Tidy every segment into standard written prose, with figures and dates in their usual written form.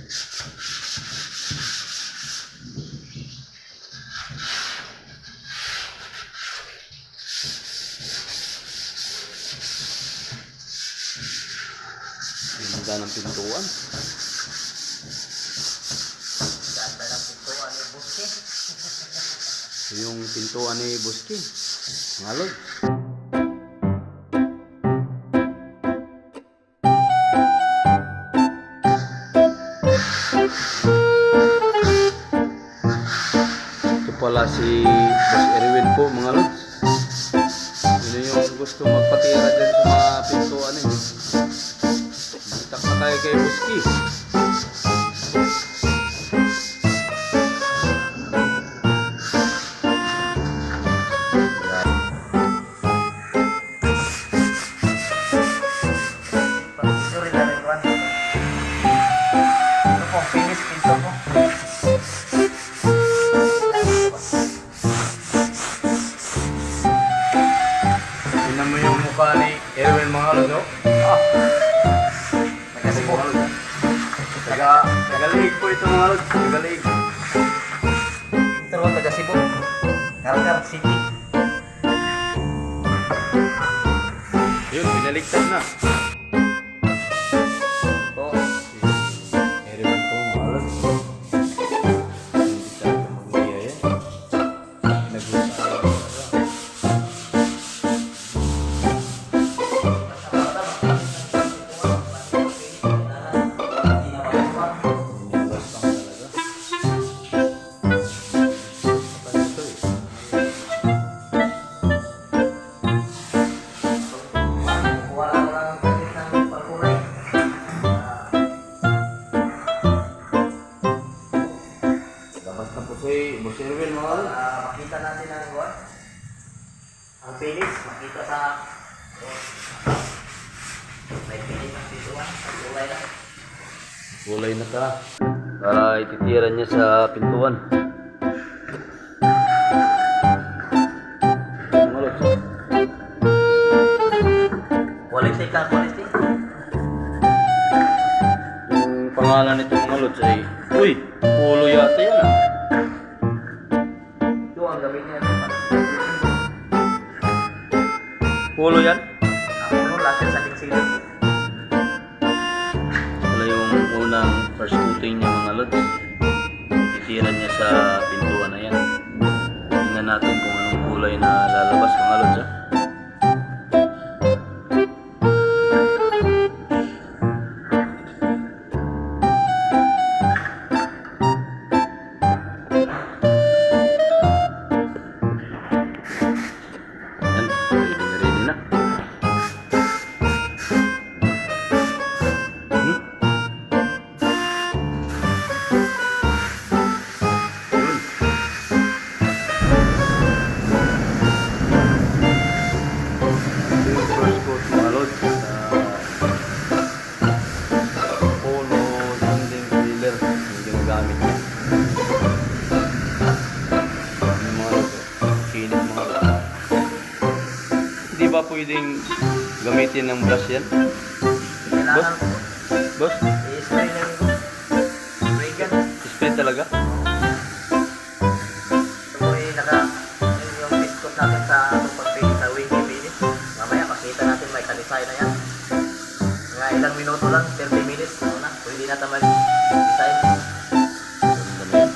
Ganda ng pintuan. Ganda ng pintuan ni Buski. Yung pintuan ni Buski. Ngalod. Ito pala si Boss Erwin po, mga lods. Yun yung gusto magpatira dyan sa mga pintuan eh. Bitak na tayo kay Buski. Pag-suri na rin kuwan. Ito po, finish pinto po. Tingnan mo yung mukha ni Erwin, mga lods, no? Kasi po. Tagaliig po ito, mga lods. Tagaliig. Ito po, taga Cebu. Carcar City. Yun, pinaligtad na. Po. Erwin po, mga lods. Hindi siya mag-iya yan. Nag-usap. Labas na po si Boss Erwin, mga lods. Makita natin ang kuwan. Ang finish, makita sa may finish ng pintuan. Ang kulay na. Kulay na ka. Para ititira niya sa pintuan. Mga lods. Quality ka, quality. Yung pangalan nito, mga lods, ay uy, pulo yata yan ah. Ito ang gawin niya. Pulo yan? Ang ulo, lahat sa silog. Wala yung unang first coating niya, mga lods. Ititira niya sa pintuan na yan. Tingnan natin kung anong kulay na lalabas, mga lods, ah. Yan, ready na. Hmm? Yun. Ito yung first coat, mga lods, sa polo landing driller yung ginagamit niya. Yung mga lods, kinit, mga lods. Hindi ba pwedeng gamitin ng brush yan? Kailangan ko. Boss? I-spray na rin ko. Spray gun. Spray talaga? Ito po yun yung biscuit natin sa itong pag-finish sa wing finish. Mamaya makita natin may kalisay na yan. Mga ilang minuto lang, 30 minutes. Ano na, pwede natin mag-design. Ganda na yan.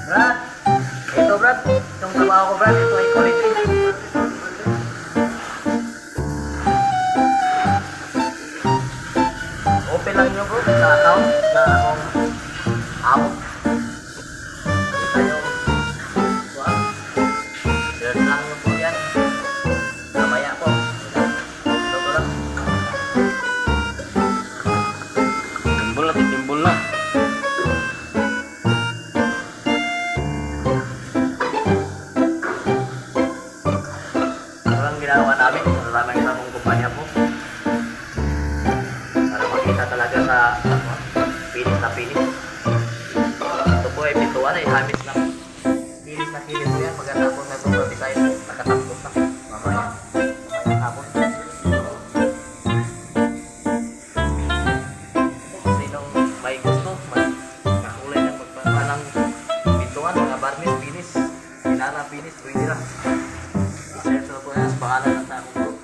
Brad! Ito Brad, itong trabaho ko Brad, ito ay quality. Open lang nyo bro sa account na akong amo. Kita nyo. Search lang nyo po yan. Mamaya po. Ito lang. Timbol na, timbol na. pinis na pinis. Ito po ay pintuan ay hamis na kinis po yan. Pagkatapos na ito design, nakatapos na. Mamaya hapon. Sinong may gusto, magkakulay ng magpapa ng pintuan, mga barnis, pinis, pinana, pinis, pwede lang. I-search na po yan sa pangalan ng takong group.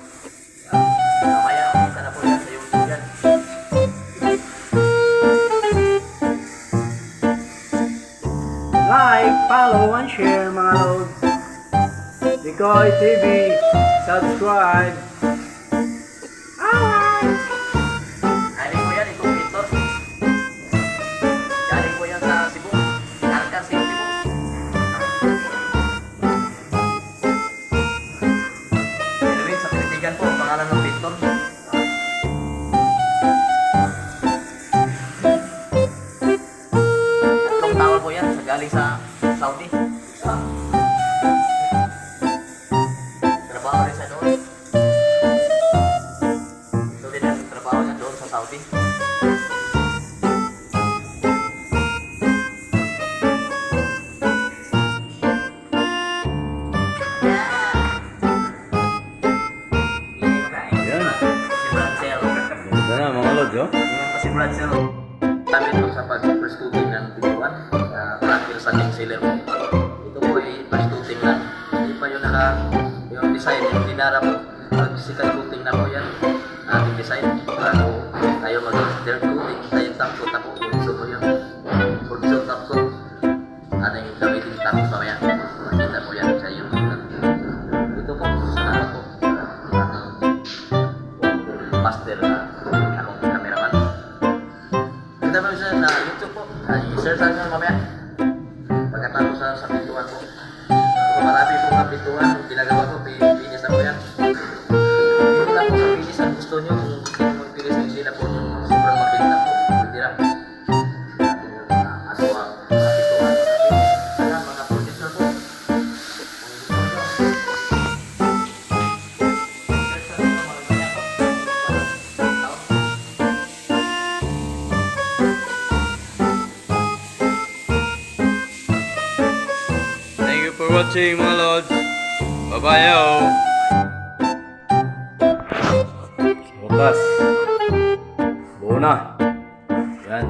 Mamaya, kita na po yan sa YouTube yan. Like, follow, and share mga lods. Decoy TV, subscribe. Alright! Galing po yan, itong pintor. Galing po yan sa Cebu. Narcan City po. Anyway, sa Pinitigan po, ang pangalan ng pintor. Tatlong towel po yan, galing sa Saudi. Trabaho rin sa doon. Ito din ang trabaho niya doon sa Saudi. Yan. Si Bradsel. Ganda na mga lods, oh. Yung pa si Bradsel. Kami ito sa pag-first cooking ng pintuan. Practice sa king seller po. Ito po ay first cooking lang. Hindi pa yung yung design, yung dinara po. Pag-second cooking na po yan. Ating design. Bago tayo mag-third cooking. Tayo top coat na po. Gusto po yun. Gusto top coat. Ano yung gamitin top coat pa yan. Makita po yan sa YouTube. Ito po, salamat po. Master na akong cameraman. Kita mo siya na YouTube po. I-search lang nyo mamaya. Pagkatapos sa pintuan po. So, marami po mga pintuan. Ginagawa ko, pinis na po yan. Hindi lang po sa pinis ang gusto nyo. Kung gusto nyo magpinis, hindi na po sobrang mabilis na po. Hindi lang. Ano ang mga pintuan. Kaya mga producer po. Kung gusto nyo. Search lang nyo mamaya po. Thank you for watching mga lods. Bye-bye, oh. Bukas. Buo na. Yan.